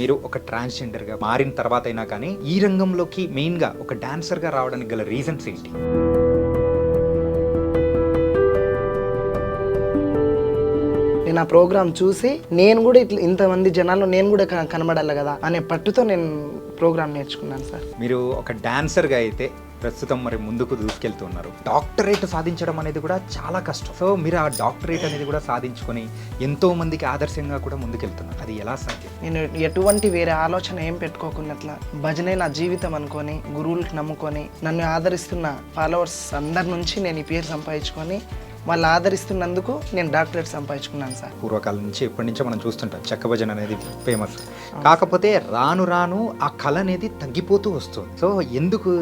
మీరు ఒక ట్రాన్స్జెండర్గా మారిన తర్వాత అయినా కానీ ఈ రంగంలోకి మెయిన్గా ఒక డాన్సర్గా రావడానికి గల రీజన్స్ ఏంటి? నేను ఆ ప్రోగ్రామ్ చూసి నేను కూడా ఇట్లా ఇంతమంది జనాల్లో నేను కూడా కనబడాలి కదా అనే పట్టుతో నేను ప్రోగ్రామ్ నేర్చుకున్నాను సార్. మీరు ఒక డాన్సర్గా అయితే ప్రస్తుతం మరి ముందుకు దూసుకెళ్తున్నారు. డాక్టరేట్ సాధించడం అనేది కూడా చాలా కష్టం. సో మీరు ఆ డాక్టరేట్ అనేది కూడా సాధించుకొని ఎంతో మందికి ఆదర్శంగా కూడా ముందుకెళ్తున్నారు. అది ఎలా సాధ్యం? నేను ఎటువంటి వేరే ఆలోచన ఏం పెట్టుకోకున్నట్ల భజనే నా జీవితం అనుకొని గురువులకు నమ్ముకొని నన్ను ఆదరిస్తున్న ఫాలోవర్స్ అందరి నుంచి నేను ఈ పేరు సంపాదించుకొని వాళ్ళు ఆదరిస్తున్నందుకు నేను డాక్టరేట్ సంపాదించుకున్నాను సార్. పూర్వకాలం నుంచి ఎప్పటి నుంచో మనం చూస్తుంటాం చెక్క భజన అనేది ఫేమస్. కాకపోతే రాను రాను ఆ కళ అనేది తగ్గిపోతూ వస్తుంది. సో ఎందుకు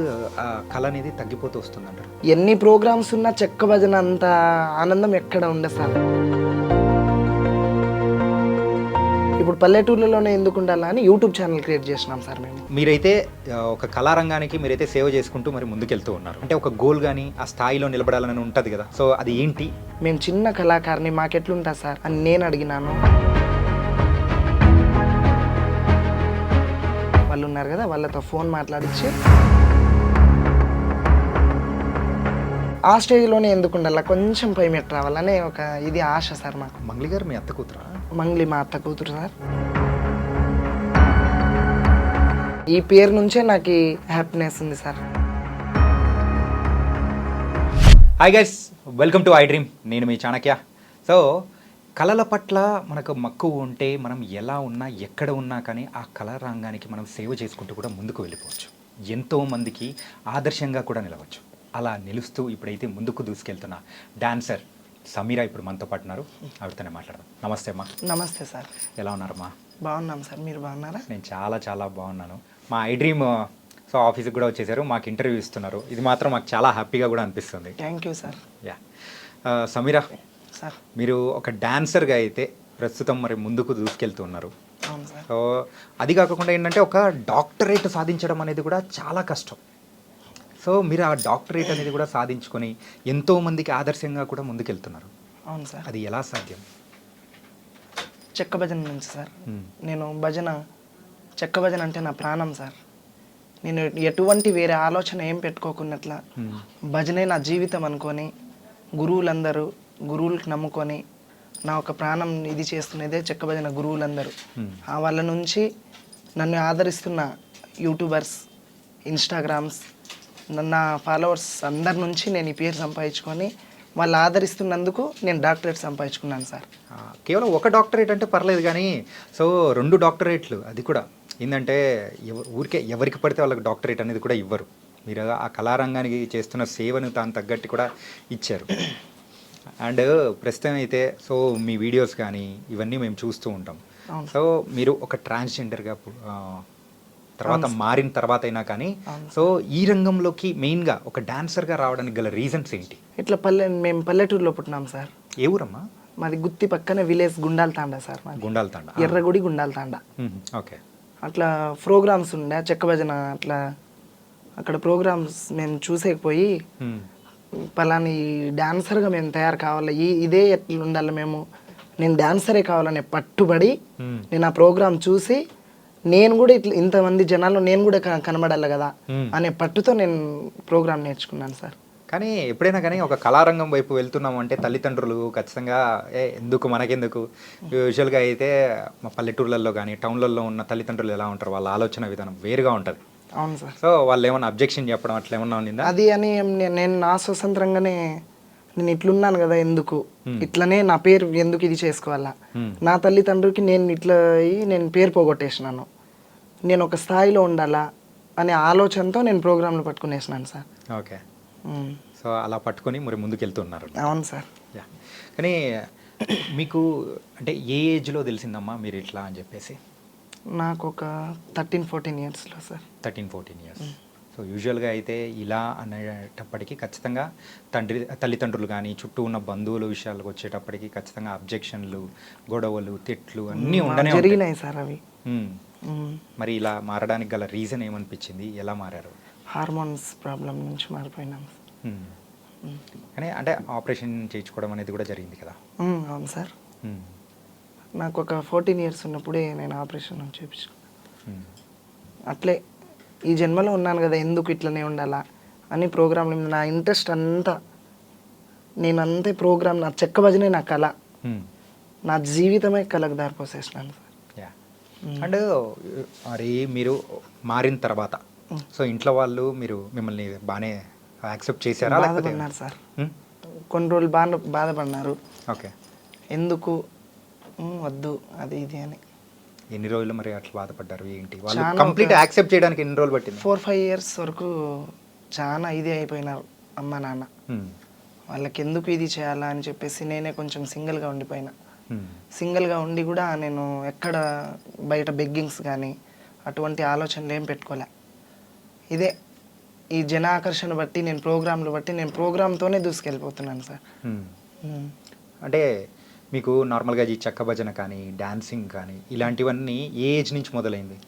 ఆ కళ అనేది తగ్గిపోతూ వస్తుంది అంటారు? ఎన్ని ప్రోగ్రామ్స్ ఉన్నా చెక్క భజన అంత ఆనందం ఎక్కడ ఉండదు సార్. ఇప్పుడు పల్లెటూర్లలోనే ఎందుకు ఉండాలని యూట్యూబ్ ఛానల్ క్రియేట్ చేసినాం సార్ మేము. మీరైతే ఒక కళారంగానికి మీరైతే సేవ చేసుకుంటూ మరి ముందుకెళ్తూ ఉన్నారు. అంటే ఒక గోల్ కానీ ఆ స్థాయిలో నిలబడాలని ఉంటుంది కదా. సో అది ఏంటి? మేము చిన్న కళాకారిని, మాకెట్లుంటా సార్ అని నేను అడిగినాను. వాళ్ళు ఉన్నారు కదా, వాళ్ళతో ఫోన్ మాట్లాడించి ఆ స్టేజ్లోనే ఎందుకు ఉండాలి, కొంచెం పై మెట్టు రావాలనే ఒక ఇది ఆశ సార్ మాకు. మంగ్లీ గారు మీ అత్త కూతురా? మంగ్లీ మా అత్త కూతురు సార్. ఈ పేరు నుంచే నాకు హ్యాపీనెస్ ఉంది sir. Hi guys, welcome to I dream. నేను మీ చాణక్య. సో కళల పట్ల మనకు మక్కువ ఉంటే మనం ఎలా ఉన్నా ఎక్కడ ఉన్నా కానీ ఆ కళా రంగానికి మనం సేవ చేసుకుంటూ కూడా ముందుకు వెళ్ళిపోవచ్చు. ఎంతోమందికి ఆదర్శంగా కూడా నిలవచ్చు. అలా నిలుస్తూ ఇప్పుడైతే ముందుకు దూసుకెళ్తున్న డాన్సర్ సమీరా ఇప్పుడు మనతో పాటు ఉన్నారు. ఆవిడతోనే మాట్లాడదాం. నమస్తే అమ్మా. నమస్తే సార్. ఎలా ఉన్నారమ్మా? బాగున్నాం సార్, మీరు బాగున్నారా? నేను చాలా బాగున్నాను. మా ఐ డ్రీమ్ సో ఆఫీస్కి కూడా వచ్చేసారు, మాకు ఇంటర్వ్యూ ఇస్తున్నారు. ఇది మాత్రం మాకు చాలా హ్యాపీగా కూడా అనిపిస్తుంది. Thank you sir. Yeah Sameera sir, మీరు ఒక డాన్సర్గా అయితే ప్రస్తుతం మరి ముందుకు దూసుకెళ్తున్నారు. అవును సార్. సో అది కాకుండా ఏంటంటే ఒక డాక్టరేట్ సాధించడం అనేది కూడా చాలా కష్టం. సో మీరు ఆ డాక్టరేట్ అనేది కూడా సాధించుకొని ఎంతో మందికి ఆదర్శంగా కూడా ముందుకెళ్తున్నారు. అవును సార్. అది ఎలా సాధ్యం? చెక్క భజన నుంచి సార్. నేను చెక్క భజన అంటే నా ప్రాణం సార్. నేను ఎటువంటి వేరే ఆలోచన ఏం పెట్టుకోకున్నట్ల భజనే నా జీవితం అనుకొని గురువులకు నమ్ముకొని నా ఒక ప్రాణం ఇది చేస్తున్నదే చెక్క భజన గురువులందరూ. వాళ్ళ నుంచి నన్ను ఆదరిస్తున్న యూట్యూబర్స్, ఇన్స్టాగ్రామ్స్, నా ఫాలోవర్స్ అందరి నుంచి నేను ఈ పేరు సంపాదించుకొని వాళ్ళు ఆదరిస్తున్నందుకు నేను డాక్టరేట్ సంపాదించుకున్నాను సార్. కేవలం ఒక డాక్టరేట్ అంటే పర్లేదు కానీ సో 2 డాక్టరేట్లు, అది కూడా ఏంటంటే ఊరికే ఎవరికి పడితే వాళ్ళకి డాక్టరేట్ అనేది కూడా ఇవ్వరు. మీరు ఆ కళారంగానికి చేస్తున్న సేవను దాని తగ్గట్టు కూడా ఇచ్చారు. అండ్ ప్రస్తుతం అయితే సో మీ వీడియోస్ కానీ ఇవన్నీ మేము చూస్తూ ఉంటాం. సో మీరు ఒక ట్రాన్స్జెండర్గా తర్వాత మారిన తర్వాత అయినా కానీ సో ఈ రంగంలోకి మెయిన్గా ఒక డాన్సర్గా రావడానికి గల రీజన్స్ ఏంటి? ఇట్లా మేము పల్లెటూరులో పుట్టినాం సార్. ఏ ఊరమ్మా? మాది గుత్తి పక్కన విలేజ్ గుండాల తాండా సార్. గుండాల తాండా, ఎర్రగుడి గుండాల తాండా. ఓకే. అట్లా ప్రోగ్రామ్స్ ఉండే చెక్క భజన, అట్లా అక్కడ ప్రోగ్రామ్స్ మేము చూసేకపోయి పలాని డాన్సర్గా మేము తయారు కావాలి, ఇదే ఎట్లా ఉండాలి, నేను డాన్సరే కావాలనే పట్టుబడి నేను ఆ ప్రోగ్రామ్ చూసి నేను కూడా ఇట్లా ఇంతమంది జనాల్లో నేను కూడా కనబడాలి కదా అనే పట్టుతో నేను ప్రోగ్రామ్ నేర్చుకున్నాను సార్. కానీ ఎప్పుడైనా కానీ ఒక కళారంగం వైపు వెళ్తున్నాము అంటే తల్లిదండ్రులు ఖచ్చితంగా ఎందుకు మనకెందుకు, యూజువల్గా అయితే మా పల్లెటూర్లలో కానీ టౌన్లలో ఉన్న తల్లిదండ్రులు ఎలా ఉంటారు, వాళ్ళ ఆలోచన విధానం వేరుగా ఉంటుంది. అవును సార్. సో వాళ్ళు ఏమన్నా అబ్జెక్షన్ చెప్పడం అట్లా ఏమన్నా ఉండిందా? అది అని నేను నా స్వతంత్రంగానే నేను ఇట్లున్నాను కదా, ఎందుకు ఇట్లనే నా పేరు ఎందుకు ఇది చేసుకోవాలా, నా తల్లిదండ్రులకి నేను ఇట్లా నేను పేరు పోగొట్టేసినాను, నేను ఒక స్థాయిలో ఉండాలా అనే ఆలోచనతో నేను ప్రోగ్రాంలు పట్టుకునేసినాను సార్. ఓకే. సో అలా పట్టుకొని మరి ముందుకు వెళ్తున్నారు. అవును సార్. యా. కానీ మీకు అంటే ఏ ఏజ్లో తెలిసిందమ్మా మీరు ఇట్లా అని చెప్పేసి? నాకు ఒక 13-14 ఇయర్స్లో సార్. 13-14 ఇయర్స్. సో యూజువల్గా అయితే ఇలా అనేటప్పటికీ ఖచ్చితంగా తల్లిదండ్రులు కానీ చుట్టూ ఉన్న బంధువుల విషయాలకు వచ్చేటప్పటికి ఖచ్చితంగా అబ్జెక్షన్లు, గొడవలు, తిట్లు అన్నీ ఉండనే జరిగినాయి సార్ అవి. మరి ఇలా మారడానికి గల రీజన్ ఏమనిపించింది, ఎలా మారారు? హార్మోన్స్ ప్రాబ్లం నుంచి మారిపోయినాం. కానీ అంటే ఆపరేషన్ చేయించుకోవడం అనేది కూడా జరిగింది కదా? అవును సార్. నాకు ఒక 14 ఇయర్స్ ఉన్నప్పుడే నేను ఆపరేషన్ చేయించుకున్నాను. అట్లే ఈ జన్మలో ఉన్నాను కదా, ఎందుకు ఇట్లనే ఉండాలా అని ప్రోగ్రాంల మీద నా ఇంట్రెస్ట్ అంతా, నేను అంతే ప్రోగ్రామ్, నా చెక్క భజనే నా కళ, నా జీవితమే కళకు దారిపోసేసినాను సార్. అండ్ మరి మీరు మారిన తర్వాత సో ఇంట్లో వాళ్ళు మిమ్మల్ని బాగానే యాక్సెప్ట్ చేశారా? బాధపడినారు సార్, కొన్ని రోజులు బాధపడినారు. ఓకే. ఎందుకు వద్దు అది ఇది అని. ఎన్ని రోజులు మరి అట్లా బాధపడ్డారు? ఏంటి వాళ్ళు కంప్లీట్ యాక్సెప్ట్ చేయడానికి ఎన్ని రోజులు పట్టింది? 4-5 years వరకు చాలా ఇది అయిపోయినారు అమ్మ నాన్న. వాళ్ళకి ఎందుకు ఇది చేయాలా అని చెప్పేసి నేనే కొంచెం సింగిల్గా ఉండిపోయినా. సింగిల్గా ఉండి కూడా నేను ఎక్కడ బయట బెగ్గింగ్స్ కానీ అటువంటి ఆలోచనలు ఏం పెట్టుకోలే. ఇదే ఈ జన ఆకర్షణ బట్టి, నేను ప్రోగ్రాంలు బట్టి, నేను ప్రోగ్రామ్తోనే దూసుకెళ్ళిపోతున్నాను సార్. అంటే మీకు నార్మల్గా ఈ చెక్క భజన కానీ డాన్సింగ్ కానీ ఇలాంటివన్నీ ఏ ఏజ్ నుంచి మొదలైంది?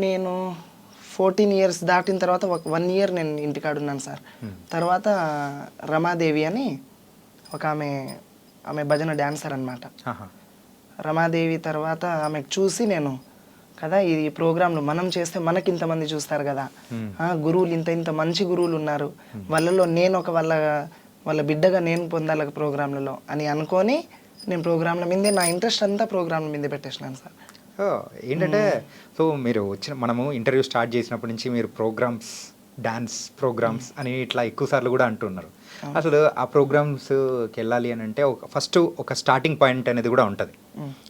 నేను 14 years దాటిన తర్వాత 1 year నేను ఇంటికాడున్నాను సార్. తర్వాత రమాదేవి అని ఒక ఆమె భజన డాన్సర్ అనమాట. రమాదేవి తర్వాత ఆమెకు చూసి నేను కదా ఈ ప్రోగ్రాంలు మనం చేస్తే మనకి ఇంతమంది చూస్తారు కదా, గురువులు ఇంత మంచి గురువులు ఉన్నారు, వాళ్ళలో నేను ఒక వాళ్ళ బిడ్డగా నేను పొందాలి ప్రోగ్రాంలలో అని అనుకొని నేను ప్రోగ్రాంల మీదే నా ఇంట్రెస్ట్ అంతా ప్రోగ్రాంల మీదే పెట్టేసినాను సార్. ఏంటంటే సో మీరు మనము ఇంటర్వ్యూ స్టార్ట్ చేసినప్పటి నుంచి మీరు ప్రోగ్రామ్స్, డాన్స్ ప్రోగ్రామ్స్ అని ఇట్లా ఎక్కువ సార్లు కూడా అంటున్నారు. అసలు ఆ ప్రోగ్రామ్స్కి వెళ్ళాలి అని అంటే ఫస్ట్ ఒక స్టార్టింగ్ పాయింట్ అనేది కూడా ఉంటుంది.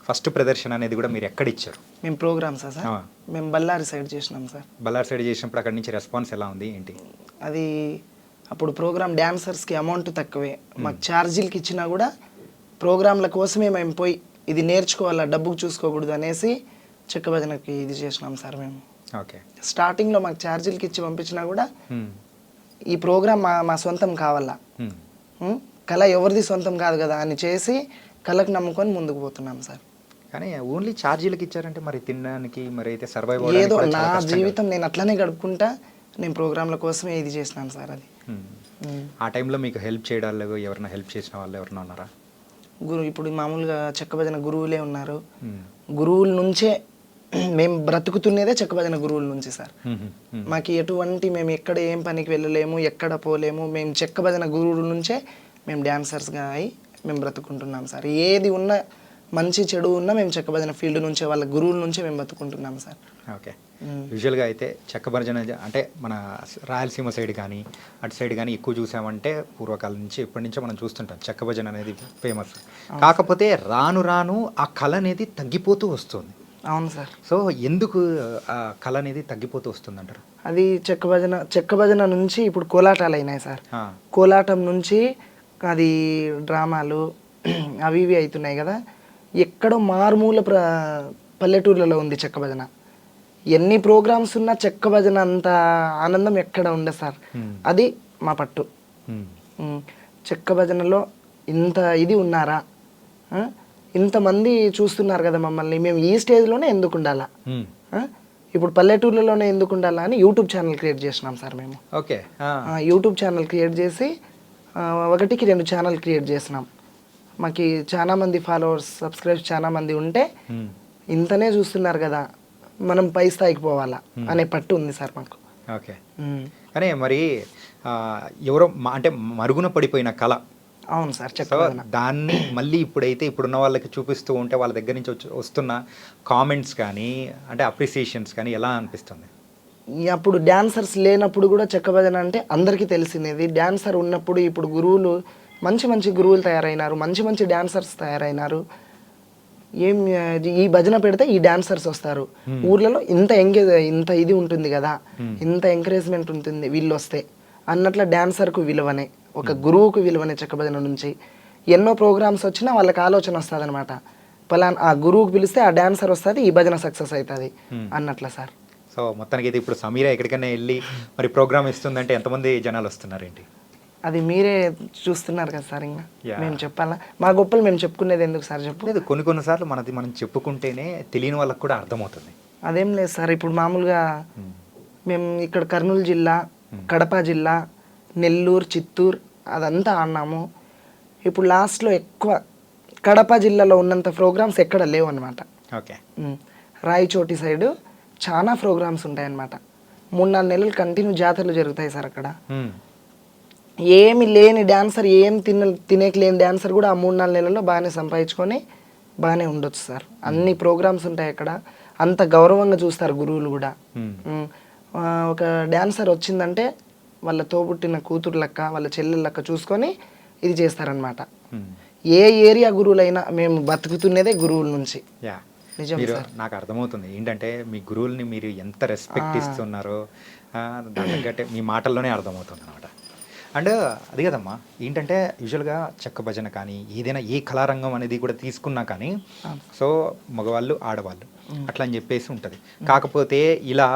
ఫస్ట్ ప్రదర్శన అనేది కూడా మీరు ఎక్కడ ఇచ్చారు? మేము ప్రోగ్రామ్స్ సార్ మేము బళ్ళారి సైడ్ చేసినాం సార్. బళ్ళారి సైడ్ చేసినప్పుడు అక్కడి నుంచి రెస్పాన్స్ ఎలా ఉంది ఏంటి? అది అప్పుడు ప్రోగ్రామ్ డాన్సర్స్కి అమౌంట్ తక్కువే, మాకు ఛార్జీలకి ఇచ్చినా కూడా ప్రోగ్రాంల కోసమే మేము పోయి ఇది నేర్చుకోవాలా, డబ్బుకు చూసుకోకూడదు అనేసి చెక్క భజనకి ఇది చేసినాం సార్ మేము. ఓకే. స్టార్టింగ్లో మాకు ఛార్జీలకి ఇచ్చి పంపించినా కూడా ఈ ప్రోగ్రామ్ మా సొంతం కావాలా, కళ ఎవరిది సొంతం కాదు కదా అని చేసి కళకు నమ్ముకొని ముందుకు పోతున్నాం సార్. కానీ ఓన్లీ ఛార్జీలకు ఇచ్చారంటే మరి తినడానికి మరి అయితే సర్వైవ్ ఏదో నా జీవితం నేను అట్లనే గడుపుకుంటా నేను ప్రోగ్రాంల కోసమే ఇది చేసినాను సార్. అది ఆ టైంలో మీకు హెల్ప్ చేయడాలు ఎవరైనా హెల్ప్ చేసిన వాళ్ళు ఎవరైనా ఉన్నారా? ఇప్పుడు మామూలుగా చెక్క భజన గురువులే ఉన్నారు. గురువుల నుంచే మేము బ్రతుకుతున్నదే చెక్క భజన గురువుల నుంచి సార్. మాకు ఎటువంటి మేము ఎక్కడ ఏం పనికి వెళ్ళలేము, ఎక్కడ పోలేము, మేము చెక్క భజన గురువుల నుంచే మేము డాన్సర్స్గా అయి మేము బ్రతుకుంటున్నాం సార్. ఏది ఉన్నా మంచి చెడు ఉన్నా మేము చెక్క భజన ఫీల్డ్ నుంచే వాళ్ళ గురువుల నుంచే మేము బతుకుంటున్నాం సార్. ఓకే. యూజువల్గా అయితే చెక్క భజన అంటే మన రాయలసీమ సైడ్ కానీ అటు సైడ్ కానీ ఎక్కువ చూసామంటే పూర్వకాలం నుంచి ఎప్పటి నుంచో మనం చూస్తుంటాం చెక్క భజన అనేది ఫేమస్. కాకపోతే రాను రాను ఆ కళ అనేది తగ్గిపోతూ వస్తుంది. అవును సార్. సో ఎందుకు ఆ కళ అనేది తగ్గిపోతూ వస్తుంది అంటారు? అది చెక్క భజన నుంచి ఇప్పుడు కోలాటాలు అయినాయి సార్. కోలాటం నుంచి అది డ్రామాలు అవి ఇవి అవుతున్నాయి కదా. ఎక్కడో మారుమూల పల్లెటూర్లలో ఉంది చెక్క భజన. ఎన్ని ప్రోగ్రామ్స్ ఉన్నా చెక్క భజన అంత ఆనందం ఎక్కడ ఉండదు సార్. అది మా పట్టు. చెక్క భజనలో ఇంత ఇది ఉన్నారా, ఇంతమంది చూస్తున్నారు కదా మమ్మల్ని, మేము ఈ స్టేజ్లోనే ఎందుకు ఉండాలా, ఇప్పుడు పల్లెటూర్లలోనే ఎందుకు ఉండాలా అని యూట్యూబ్ ఛానల్ క్రియేట్ చేసినాం సార్ మేము. ఓకే. యూట్యూబ్ ఛానల్ క్రియేట్ చేసి 1కి 2 ఛానల్ క్రియేట్ చేసినాం. మాకు చాలా మంది ఫాలోవర్స్, సబ్స్క్రైబర్స్ చాలా మంది ఉంటే ఇంతనే చూస్తున్నారు కదా, మనం పై స్థాయికి పోవాలా అనే పట్టు ఉంది సార్ మాకు. ఓకే. కానీ మరి ఎవరో అంటే మరుగున పడిపోయిన కళ. అవును సార్. దాన్ని మళ్ళీ ఇప్పుడున్న వాళ్ళకి చూపిస్తూ ఉంటే వాళ్ళ దగ్గర నుంచి వస్తున్న కామెంట్స్ కానీ అంటే అప్రిసియేషన్స్ కానీ ఎలా అనిపిస్తుంది? అప్పుడు డాన్సర్స్ లేనప్పుడు కూడా చెక్క భజన అంటే అందరికీ తెలిసినది. డాన్సర్ ఉన్నప్పుడు ఇప్పుడు గురువులు మంచి మంచి గురువులు తయారైనారు, మంచి మంచి డాన్సర్స్ తయారైనారు. ఈ భజన పెడితే ఈ డాన్సర్స్ వస్తారు, ఊర్లలో ఇంత ఇది ఉంటుంది కదా, ఇంత ఎంకరేజ్మెంట్ ఉంటుంది వీళ్ళు వస్తే అన్నట్ల డాన్సర్కు విలువనే, ఒక గురువుకు విలువనే చెక్క భజన నుంచి. ఎన్నో ప్రోగ్రామ్స్ వచ్చినా వాళ్ళకి ఆలోచన వస్తుంది అనమాట, పలానా ఆ గురువుకు పిలిస్తే ఆ డాన్సర్ వస్తుంది, ఈ భజన సక్సెస్ అవుతుంది అన్నట్ల సార్. సో మొత్తానికి అయితే ఇప్పుడు సమీర ఎక్కడికైనా వెళ్ళి మరి ప్రోగ్రామ్ ఇస్తుందంటే ఎంతమంది జనాలు వస్తున్నారేంటి? అది మీరే చూస్తున్నారు కదా సార్. ఇంకా మేము చెప్పాలా? మా గొప్పలు మేము చెప్పుకునేది ఎందుకు సార్ చెప్పు? లేదు, కొన్నిసార్లు మనం చెప్పుకుంటేనే తెలియని వాళ్ళకి కూడా అర్థమవుతుంది. అదేం లేదు సార్. ఇప్పుడు మామూలుగా మేము ఇక్కడ కర్నూలు జిల్లా, కడప జిల్లా, నెల్లూరు, చిత్తూరు అదంతా ఆడినాము. ఇప్పుడు లాస్ట్లో ఎక్కువ కడప జిల్లాలో ఉన్నంత ప్రోగ్రామ్స్ ఎక్కడ లేవు అనమాట. ఓకే. రాయచోటి సైడు చాలా ప్రోగ్రామ్స్ ఉంటాయన్నమాట. 3-4 నెలలు కంటిన్యూ జాతరలు జరుగుతాయి సార్ అక్కడ. ఏమి లేని డాన్సర్, ఏం తినేకి లేని డాన్సర్ కూడా ఆ 3-4 నెలల్లో బాగానే సంపాదించుకొని బాగానే ఉండొచ్చు సార్. అన్ని ప్రోగ్రామ్స్ ఉంటాయి అక్కడ. అంత గౌరవంగా చూస్తారు గురువులు కూడా. ఒక డాన్సర్ వచ్చిందంటే వాళ్ళ తోబుట్టిన కూతురు లెక్క, వాళ్ళ చెల్లెల లెక్క చూసుకొని ఇది చేస్తారనమాట. ఏ ఏరియా గురువులైనా మేము బతుకుతున్నదే గురువుల నుంచి. నిజం సార్. నాకు అర్థమవుతుంది ఏంటంటే మీ గురువుల్ని మీరు ఎంత రెస్పెక్ట్ ఇస్తున్నారో దాని తగ్గట్టే మీ మాటల్లోనే అర్థమవుతుంది అనమాట. అండ్ అది కదమ్మా, ఏంటంటే యూజువల్గా చెక్క భజన కానీ ఏదైనా ఏ కళారంగం అనేది కూడా తీసుకున్నా కానీ సో మగవాళ్ళు ఆడవాళ్ళు అట్లా అని చెప్పేసి ఉంటుంది. కాకపోతే ఇలా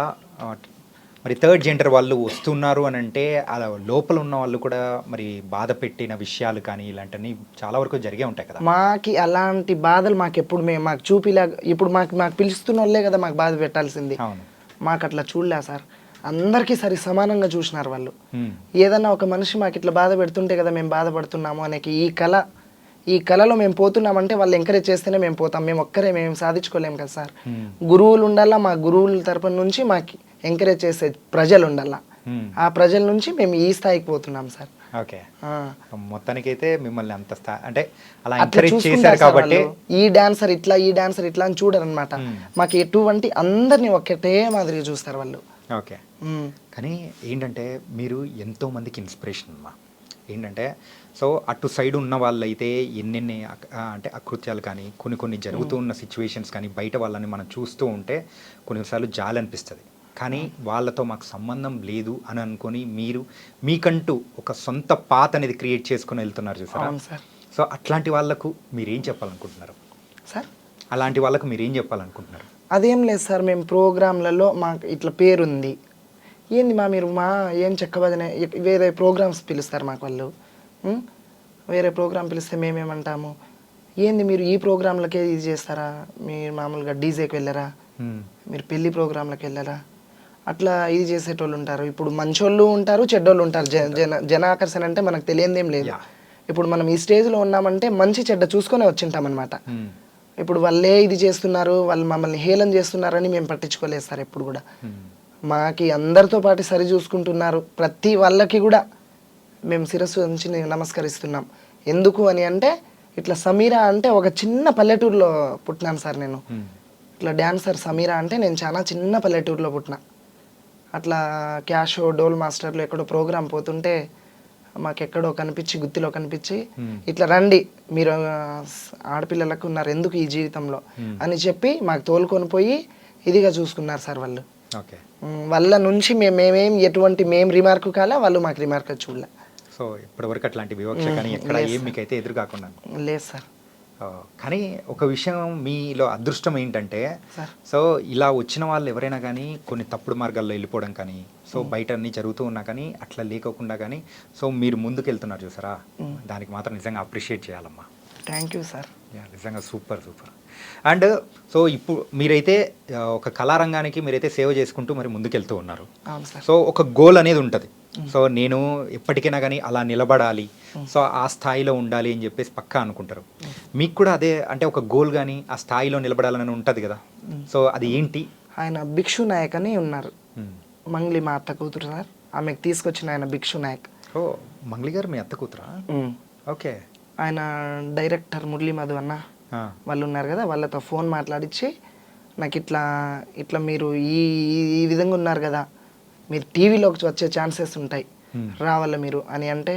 మరి థర్డ్ జెండర్ వాళ్ళు వస్తున్నారు అని అంటే అలా లోపల ఉన్న వాళ్ళు కూడా మరి బాధ పెట్టిన విషయాలు కానీ ఇలాంటివన్నీ చాలా వరకు జరిగే ఉంటాయి కదా. మాకి అలాంటి బాధలు మాకు ఎప్పుడు మాకు చూపిలా. ఇప్పుడు మాకు పిలుస్తున్న వాళ్ళే కదా మాకు బాధ పెట్టాల్సింది. మాకు అట్లా చూడలే సార్. అందరికీ సరి సమానంగా చూసినారు వాళ్ళు. ఏదన్నా ఒక మనిషి మాకు ఇట్లా బాధ పెడుతుంటే కదా మేము బాధపడుతున్నాము అనేకి ఈ కళలో మేము పోతున్నామంటే వాళ్ళు ఎంకరేజ్ చేస్తేనే మేము పోతాం. మేము ఒక్కరే మేము సాధించుకోలేము కదా సార్. గురువులు ఉండాలా, మా గురువుల తరపున నుంచి మాకు ఎంకరేజ్ చేసే ప్రజలు ఉండాలా. ఆ ప్రజల నుంచి మేము ఈ స్థాయికి పోతున్నాం సార్. ఓకే, మొత్తానికైతే మిమ్మల్ని అంత అంటే అలా ఎంకరేజ్ చేశారు కాబట్టి ఈ డాన్సర్ ఇట్లా, ఈ డాన్సర్ ఇట్లా అని చూడరు అనమాట. మాకు ఎటువంటి అందరినీ ఒకటే మాదిరిగా చూస్తారు వాళ్ళు. ఓకే, కానీ ఏంటంటే మీరు ఎంతో మందికి ఇన్స్పిరేషన్ అమ్మా. ఏంటంటే సో అటు సైడ్ ఉన్న వాళ్ళైతే ఎన్నెన్ని అంటే అకృత్యాలు కానీ కొన్ని జరుగుతూ ఉన్న సిచ్యువేషన్స్ కానీ బయట వాళ్ళని మనం చూస్తూ ఉంటే కొన్నిసార్లు జాలి అనిపిస్తుంది. కానీ వాళ్ళతో మాకు సంబంధం లేదు అని అనుకొని మీరు మీకంటూ ఒక సొంత పాత్ అనేది క్రియేట్ చేసుకుని వెళ్తున్నారు చూసారా. సో అట్లాంటి వాళ్ళకు మీరేం చెప్పాలనుకుంటున్నారు సార్? అలాంటి వాళ్ళకు మీరేం చెప్పాలనుకుంటున్నారు? అదేం లేదు సార్, మేము ప్రోగ్రాంలలో మాకు ఇట్లా పేరుంది ఏంది మీరు ఏం చెక్క భజన వేరే ప్రోగ్రామ్స్ పిలుస్తారు మాకు వాళ్ళు. వేరే ప్రోగ్రామ్ పిలిస్తే మేమేమంటాము, ఏంది మీరు ఈ ప్రోగ్రాంలకే ఇది చేస్తారా, మీరు మామూలుగా డీజేకి వెళ్ళారా, మీరు పెళ్లి ప్రోగ్రాంలకు వెళ్ళారా, అట్లా ఇది చేసేటోళ్ళు ఉంటారు. ఇప్పుడు మంచోళ్ళు ఉంటారు, చెడ్డోళ్ళు ఉంటారు. జన ఆకర్షణ అంటే మనకు తెలియదేం లేదు. ఇప్పుడు మనం ఈ స్టేజ్లో ఉన్నామంటే మంచి చెడ్డ చూసుకొని వచ్చింటాం అనమాట. ఇప్పుడు వాళ్ళే ఇది చేస్తున్నారు, వాళ్ళు మమ్మల్ని హేళన చేస్తున్నారని మేము పట్టించుకోలేదు సార్ ఎప్పుడు కూడా. మాకి అందరితో పాటు సరి చూసుకుంటున్నారు. ప్రతి వాళ్ళకి కూడా మేము శిరస్సు ఉంచి నమస్కరిస్తున్నాం. ఎందుకు అని అంటే ఇట్లా సమీరా అంటే ఒక చిన్న పల్లెటూరులో పుట్టినాను సార్ నేను. ఇట్లా డాన్సర్ సమీరా అంటే నేను చాలా చిన్న పల్లెటూరులో పుట్టిన. అట్లా క్యాషో డోల్ మాస్టర్లో ఎక్కడో ప్రోగ్రాం పోతుంటే మాకెక్కడో కనిపించి, గుత్తిలో కనిపించి ఇట్లా రండి మీరు ఆడపిల్లలకు ఉన్నారు ఎందుకు ఈ జీవితంలో అని చెప్పి మాకు తోలుకొని పోయి ఇదిగా చూసుకున్నారు సార్ వాళ్ళు. వాళ్ళ నుంచి మేమేం ఎటువంటి మేము రిమార్క్ కాలే, వాళ్ళు మాకు రిమార్క్ చూడలే. సో ఇప్పటివరకు అట్లాంటి వివక్ష కానీ ఎక్కడ ఏం మీకైతే ఎదురు కాకుండా లేదు సార్. కానీ ఒక విషయం మీలో అదృష్టం ఏంటంటే సో ఇలా వచ్చిన వాళ్ళు ఎవరైనా కానీ కొన్ని తప్పుడు మార్గాల్లో వెళ్ళిపోవడం కానీ సో బయట అన్నీ జరుగుతూ ఉన్నా కానీ అట్లా లేకోకుండా కానీ సో మీరు ముందుకు వెళ్తున్నారు చూసారా, దానికి మాత్రం నిజంగా అప్రిషియేట్ చేయాలమ్మా. Thank you sir. నిజంగా సూపర్. అండ్ సో ఇప్పుడు మీరైతే ఒక కళారంగానికి మీరైతే సేవ చేసుకుంటూ మరి ముందుకెళ్తూ ఉన్నారు. సో ఒక గోల్ అనేది ఉంటుంది. సో నేను ఎప్పటికైనా కానీ అలా నిలబడాలి, సో ఆ స్థాయిలో ఉండాలి అని చెప్పేసి పక్కా అనుకుంటారు. మీకు కూడా అదే అంటే ఒక గోల్ కానీ ఆ స్థాయిలో నిలబడాలని ఉంటుంది కదా, సో అది ఏంటి? ఆయన భిక్షు నాయక్ అని ఉన్నారు, మంగ్లీ మా అత్త కూతురు సార్. ఆమెకు తీసుకొచ్చిన ఆయన భిక్షు నాయక్. ఓ మంగ్లీ గారు మీ అత్త కూతురా? ఓకే. ఆయన డైరెక్టర్ మురళీ మధు అన్న వాళ్ళు ఉన్నారు కదా, వాళ్ళతో ఫోన్ మాట్లాడించి నాకు ఇట్లా మీరు ఈ విధంగా ఉన్నారు కదా, మీరు టీవీలోకి వచ్చే ఛాన్సెస్ ఉంటాయి, రావాల మీరు అని అంటే,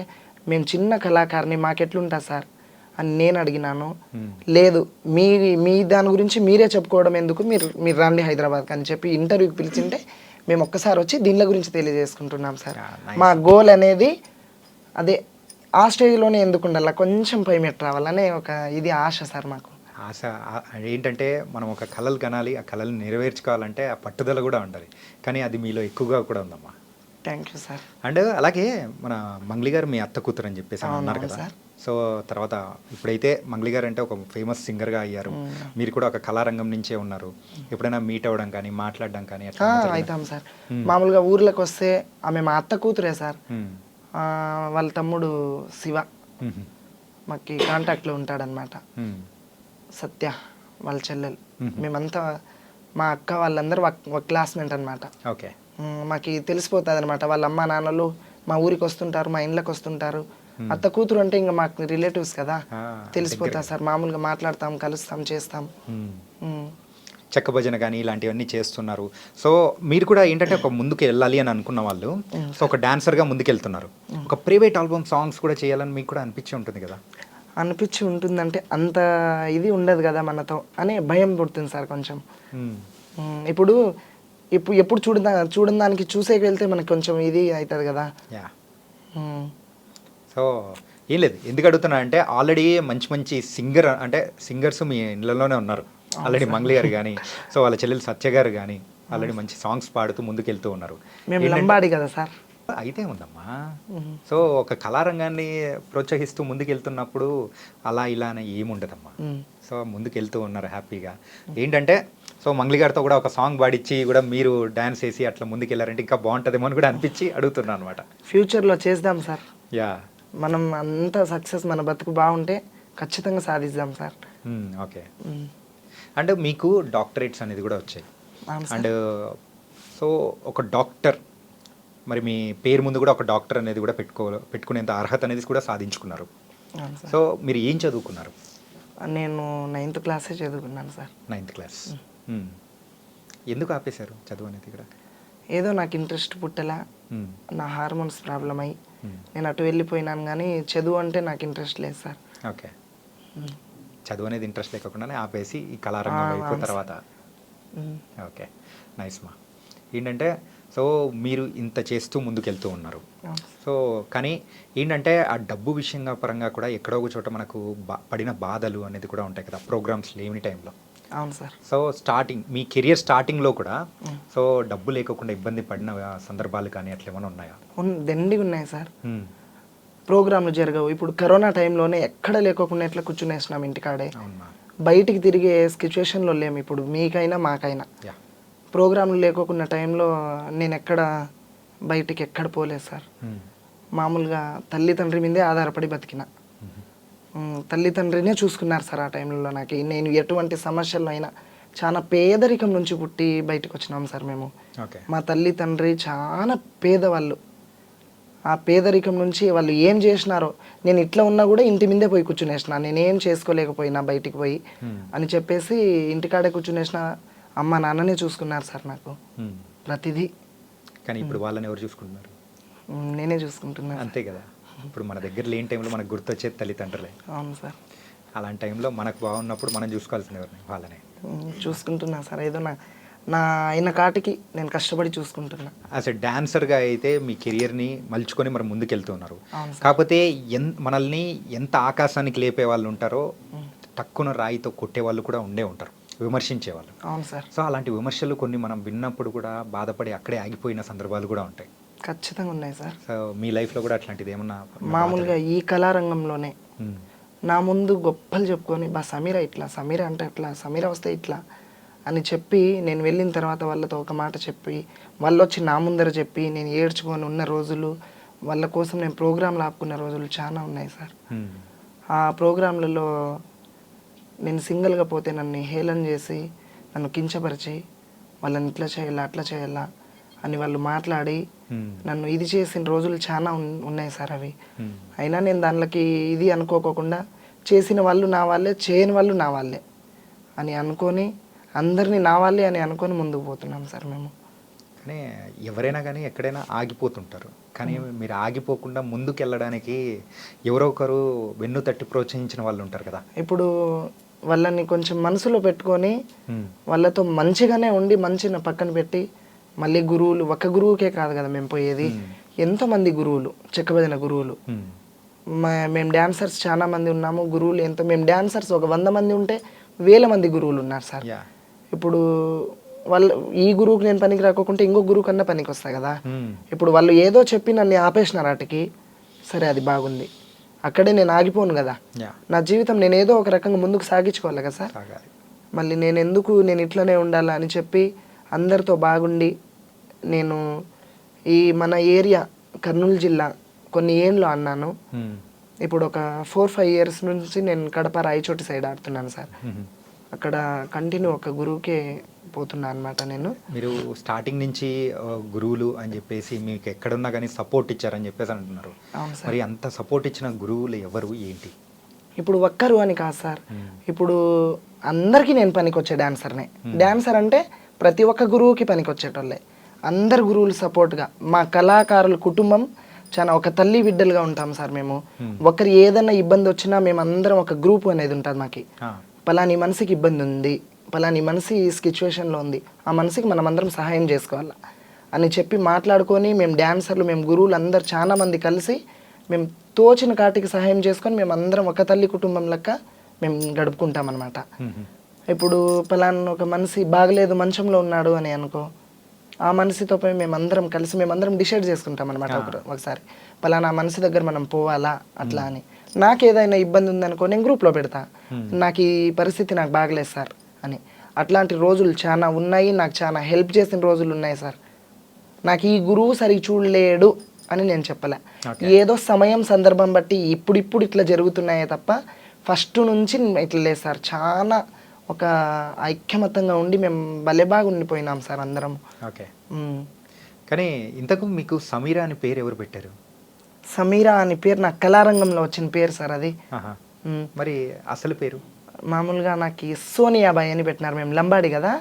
మేము చిన్న కళాకారిని మాకెట్లుంటా సార్ అని నేను అడిగినాను. లేదు మీ దాని గురించి మీరే చెప్పుకోవడం ఎందుకు, మీరు రండి హైదరాబాద్కి అని చెప్పి ఇంటర్వ్యూకి పిలిచింటే మేము ఒక్కసారి వచ్చి దీనిల గురించి తెలియజేసుకుంటున్నాం సార్. మా గోల్ అనేది అదే, ఆ స్టేజ్లోనే ఎందుకు ఉండాలి, కొంచెం పై మెట్టు రావాలనే ఒక ఇది ఆశ సార్ మాకు. ఆశ ఏంటంటే మనం ఒక కళలు కనాలి, ఆ కళలు నెరవేర్చుకోవాలంటే ఆ పట్టుదల కూడా ఉండాలి. కానీ అది మీలో ఎక్కువగా కూడా ఉందమ్మా. Thank you sir. అండ్ అలాగే మన మంగ్లీ గారు మీ అత్త కూతురు అని చెప్పేసి అన్నారు కదా, సో తర్వాత ఇప్పుడైతే మంగ్లీ గారు అంటే ఒక ఫేమస్ సింగర్గా అయ్యారు, మీరు కూడా ఒక కళారంగం నుంచే ఉన్నారు. ఎప్పుడైనా మీట్ అవ్వడం కానీ మాట్లాడడం కానీ అవుతాం సార్. మామూలుగా ఊర్లోకి వస్తే ఆమె మా అత్త కూతురే సార్. వాళ్ళ తమ్ముడు శివ మాకు కాంటాక్ట్లో ఉంటాడనమాట, సత్య వాళ్ళ చెల్లెలు. మేమంతా మా అక్క వాళ్ళందరూ ఒక క్లాస్మేట్ అనమాట. ఓకే. మాకు తెలిసిపోతుంది అనమాట. వాళ్ళ అమ్మ నాన్నలు మా ఊరికి వస్తుంటారు, మా ఇండ్లకు వస్తుంటారు. అత్త కూతురు అంటే ఇంకా మాకు రిలేటివ్స్ కదా, తెలిసిపోతా సార్. మామూలుగా మాట్లాడతాం, కలుస్తాం, చేస్తాం. చెక్క భజన కానీ ఇలాంటివన్నీ చేస్తున్నారు. సో మీరు కూడా ఏంటంటే ఒక ముందుకు వెళ్ళాలి అని అనుకున్న వాళ్ళు, సో ఒక డాన్సర్గా ముందుకెళ్తున్నారు. ఒక ప్రైవేట్ ఆల్బమ్ సాంగ్స్ కూడా చేయాలని మీకు కూడా అనిపించి ఉంటుంది కదా? అనిపించి ఉంటుందంటే అంత ఇది ఉండదు కదా మనతో అనే భయం పుడుతుంది సార్ కొంచెం. ఇప్పుడు ఎప్పుడు చూడని దానికి చూసేకి వెళ్తే మనకి కొంచెం ఇది అవుతుంది కదా. యా. సో ఏం లేదు, ఎందుకు అడుగుతున్నా అంటే ఆల్రెడీ మంచి మంచి సింగర్స్ మీ ఇళ్ళలోనే ఉన్నారు ఆల్రెడీ. మంగ్లీ గారు కానీ, సో వాళ్ళ చెల్లెలు సత్య గారు కానీ ఆల్రెడీ మంచి సాంగ్స్ పాడుతూ ముందుకెళ్తూ ఉన్నారు. మేము లంబాడి కదా సార్. అయితే ఉందమ్మా. సో ఒక కళారంగాన్ని ప్రోత్సహిస్తూ ముందుకెళ్తున్నప్పుడు అలా ఇలా అని ఏముండదమ్మా. సో ముందుకెళ్తూ ఉన్నారు హ్యాపీగా. ఏంటంటే సో మంగ్లీ గారితో కూడా ఒక సాంగ్ పాడిచ్చి కూడా మీరు డాన్స్ వేసి అట్లా ముందుకెళ్ళారంటే ఇంకా బాగుంటుందేమో అని కూడా అనిపించి అడుగుతున్నాను అనమాట. ఫ్యూచర్లో చేద్దాం సార్. యా. మనం అంత సక్సెస్, మన బతుకు బాగుంటే ఖచ్చితంగా సాధిద్దాం సార్. ఓకే. అండ్ మీకు డాక్టరేట్స్ అనేది కూడా వచ్చాయి. అండ్ సో ఒక డాక్టర్, మరి మీ పేరు ముందు కూడా ఒక డాక్టర్ అనేది కూడా పెట్టుకునేంత అర్హత అనేది కూడా సాధించుకున్నారు. సో మీరు ఏం చదువుకున్నారు? నేను 9th క్లాసే చదువుకున్నాను సార్. 9th class. ఎందుకు ఆపేశారు చదువు అనేది కూడా? ఏదో నాకు ఇంట్రెస్ట్ పుట్టలా, నా హార్మోన్స్ ప్రాబ్లం అయ్యి నేను అటు వెళ్ళిపోయినాను. కానీ చదువు అంటే నాకు ఇంట్రెస్ట్ లేదు సార్. ఓకే. చదువు అనేది ఇంట్రెస్ట్ లేకుండానే ఆపేసి ఈ కళారంగం అయిపోయిన తర్వాత. ఓకే, నైస్ మా. ఏంటంటే సో మీరు ఇంత చేస్తూ ముందుకెళ్తూ ఉన్నారు. సో కానీ ఏంటంటే ఆ డబ్బు విషయంగా పరంగా కూడా ఎక్కడో ఒక చోట మనకు పడిన బాధలు అనేది కూడా ఉంటాయి కదా ప్రోగ్రామ్స్ లేని టైంలో. అవును సార్. సో మీ కెరియర్ స్టార్టింగ్లో కూడా సో డబ్బు లేకుండా ఇబ్బంది పడిన సందర్భాలు కానీ అట్లా ఏమైనా ఉన్నాయా? దండిగా ఉన్నాయి సార్. ప్రోగ్రాంలు జరగవు. ఇప్పుడు కరోనా టైంలోనే ఎక్కడ లేకోకుండా ఎట్లా కూర్చునేసినాం ఇంటికాడే. బయటికి తిరిగే సిచ్యువేషన్లో లేము ఇప్పుడు, మీకైనా మాకైనా. ప్రోగ్రాంలు లేకోకున్న టైంలో నేను బయటికి ఎక్కడ పోలేదు సార్. మామూలుగా తల్లిదండ్రి మీదే ఆధారపడి బతికిన. తల్లిదండ్రినే చూసుకున్నారు సార్ ఆ టైంలో నాకు. నేను ఎటువంటి సమస్యల్లో అయినా చాలా పేదరికం నుంచి పుట్టి బయటకు వచ్చినాం సార్ మేము. మా తల్లి తండ్రి చాలా పేదవాళ్ళు. ఆ పేదరికం నుంచి వాళ్ళు ఏం చేసినారో, నేను ఇట్లా ఉన్నా కూడా ఇంటి మీదే పోయి కూర్చునేసిన, నేనేం చేసుకోలేకపోయినా బయటికి పోయి అని చెప్పేసి ఇంటికాడే కూర్చునేసిన. అమ్మ నాన్ననే చూసుకున్నారు సార్ నాకు ప్రతిదీ. కానీ ఇప్పుడు వాళ్ళని ఎవరు చూసుకుంటున్నారు? నేనే చూసుకుంటున్నాను. అంతే కదా. ఇప్పుడు మన దగ్గర లేని టైంలో మనకు గుర్తొచ్చేది తల్లిదండ్రులే. అవును సార్. అలాంటి టైంలో మనకు బాగున్నప్పుడు మనం చూసుకోవాల్సిన ఎవరిని వాళ్ళనే చూసుకుంటున్నా సార్. ఏదో నా అయిన కాటికి నేను కష్టపడి చూసుకుంటున్నా. యాజ్ ఎ డాన్సర్గా అయితే మీ కెరియర్ని మలుచుకొని మరి ముందుకెళ్తూ ఉన్నారు. కాకపోతే మనల్ని ఎంత ఆకాశానికి లేపే వాళ్ళు ఉంటారో టక్కున రాయితో కొట్టే వాళ్ళు కూడా ఉండే ఉంటారు, విమర్శించేవాళ్ళు. అవును సార్. సో అలాంటి విమర్శలు కొన్ని మనం విన్నప్పుడు కూడా బాధపడి అక్కడే ఆగిపోయిన సందర్భాలు కూడా ఉంటాయి. ఖచ్చితంగా ఉన్నాయి సార్. సో మీ లైఫ్లో కూడా అట్లాంటిది ఏమన్నా? మామూలుగా ఈ కళారంగంలోనే నా ముందు గొప్పలు చెప్పుకొని సమీర ఇట్లా, సమీర అంటే అట్లా, సమీర వస్తే ఇట్లా అని చెప్పి నేను వెళ్ళిన తర్వాత వాళ్ళతో ఒక మాట చెప్పి వాళ్ళు వచ్చి నా ముందర చెప్పి నేను ఏడ్చుకొని ఉన్న రోజులు, వాళ్ళ కోసం నేను ప్రోగ్రాంలు ఆపుకున్న రోజులు చాలా ఉన్నాయి సార్. ఆ ప్రోగ్రాంలలో నేను సింగిల్గా పోతే నన్ను హేళన చేసి నన్ను కించపరిచి వాళ్ళని ఇట్లా చేయాలా అట్లా చేయాలా అని వాళ్ళు మాట్లాడి నన్ను ఇది చేసిన రోజులు చాలా ఉన్నాయి సార్ అవి. అయినా నేను దానిలోకి ఇది అనుకోకుండా చేసిన వాళ్ళు నా వాళ్ళే, చేయని వాళ్ళు నా వాళ్ళే అని అనుకొని అందరినీ నా వాళ్ళే అని అనుకొని ముందుకు పోతున్నాం సార్ మేము. కానీ ఎవరైనా కానీ ఎక్కడైనా ఆగిపోతుంటారు, కానీ మీరు ఆగిపోకుండా ముందుకు వెళ్ళడానికి ఎవరో ఒకరు వెన్ను తట్టి ప్రోత్సహించిన వాళ్ళు ఉంటారు కదా. ఇప్పుడు వాళ్ళని కొంచెం మనసులో పెట్టుకొని వాళ్ళతో మంచిగానే ఉండి మంచిగా పక్కన పెట్టి మళ్ళీ గురువులు, ఒక్క గురువుకే కాదు కదా మేము పోయేది, ఎంతోమంది గురువులు, చెక్క భజన గురువులు. మేము డాన్సర్స్ చాలా మంది ఉన్నాము, గురువులు మేము డాన్సర్స్ ఒక 100 మంది ఉంటే 1000 మంది గురువులు ఉన్నారు సార్. ఇప్పుడు వాళ్ళు ఈ గురువుకి నేను పనికి రాకోకుంటే ఇంకో గురువు కన్నా పనికి వస్తాయి కదా. ఇప్పుడు వాళ్ళు ఏదో చెప్పి నన్ను ఆపేసినారు వాటికి, సరే అది బాగుంది, అక్కడే నేను ఆగిపోను కదా. నా జీవితం నేను ఏదో ఒక రకంగా ముందుకు సాగించుకోవాలి కదా సార్. మళ్ళీ నేను ఇట్లనే ఉండాలా అని చెప్పి అందరితో బాగుండి నేను ఈ మన ఏరియా కర్నూలు జిల్లా కొన్ని ఏళ్ళు అన్నాను. ఇప్పుడు ఒక 4-5 ఇయర్స్ నుంచి నేను కడప రాయచోటి సైడ్ ఆడుతున్నాను సార్. అక్కడ కంటిన్యూ ఒక గురువుకే పోతున్నా అనమాట నేను. మీరు స్టార్టింగ్ నుంచి గురువులు అని చెప్పేసి మీకు ఎక్కడున్నా కానీ సపోర్ట్ ఇచ్చారని చెప్పేసి అంటున్నారు. అవును సార్. మరి అంత సపోర్ట్ ఇచ్చిన గురువులు ఎవరు ఏంటి? ఇప్పుడు ఒక్కరు అని కాదు సార్, ఇప్పుడు అందరికీ నేను పనికొచ్చే డాన్సర్నే. డాన్సర్ అంటే ప్రతి ఒక్క గురువుకి పనికొచ్చేటోళ్ళే. అందరు గురువులు సపోర్ట్గా మా కళాకారుల కుటుంబం చాలా ఒక తల్లి బిడ్డలుగా ఉంటాం సార్ మేము. ఒకరు ఏదైనా ఇబ్బంది వచ్చినా మేము అందరం ఒక గ్రూప్ అనేది ఉంటుంది మాకి. పలాని మనిషికి ఇబ్బంది ఉంది, పలాని మనిషి సిచ్యువేషన్లో ఉంది, ఆ మనిషికి మనం అందరం సహాయం చేసుకోవాలి అని చెప్పి మాట్లాడుకొని మేము డాన్సర్లు, మేము గురువులు అందరు చాలా మంది కలిసి మేము తోచిన కాటికి సహాయం చేసుకొని మేము అందరం ఒక తల్లి కుటుంబం లెక్క మేము గడుపుకుంటాం అనమాట. ఇప్పుడు పలానా ఒక మనిషి బాగలేదు మంచంలో ఉన్నాడు అని అనుకో, ఆ మనిషితో పోయి మేమందరం కలిసి మేమందరం డిసైడ్ చేసుకుంటాం అనమాట. ఒకసారి పలానా మనిషి దగ్గర మనం పోవాలా అట్లా అని. నాకు ఏదైనా ఇబ్బంది ఉందనుకో నేను గ్రూప్లో పెడతా, నాకు ఈ పరిస్థితి నాకు బాగలేదు సార్ అని. అట్లాంటి రోజులు చాలా ఉన్నాయి, నాకు చాలా హెల్ప్ చేసిన రోజులు ఉన్నాయి సార్. నాకు ఈ గురువు సరిగ్గా చూడలేడు అని నేను చెప్పలే, ఏదో సమయం సందర్భం బట్టి ఇప్పుడు ఇట్లా జరుగుతున్నాయే తప్ప ఫస్ట్ నుంచి ఇట్లా లేదు సార్. చాలా ఒక ఐక్యమత్యంగా ఉండి మేము భలే బాగా ఉండిపోయినాం సార్ అందరం. ఓకే. కానీ ఇంతకు మీకు సమీరా అని పేరు ఎవరు పెట్టారు? సమీరా అని పేరు నాకు కళారంగంలో వచ్చిన పేరు సార్ అది. మరి అసలు పేరు? మామూలుగా నాకు సోనియా బాయ్ అని పెట్టినారు, మేము లంబాడి కదా,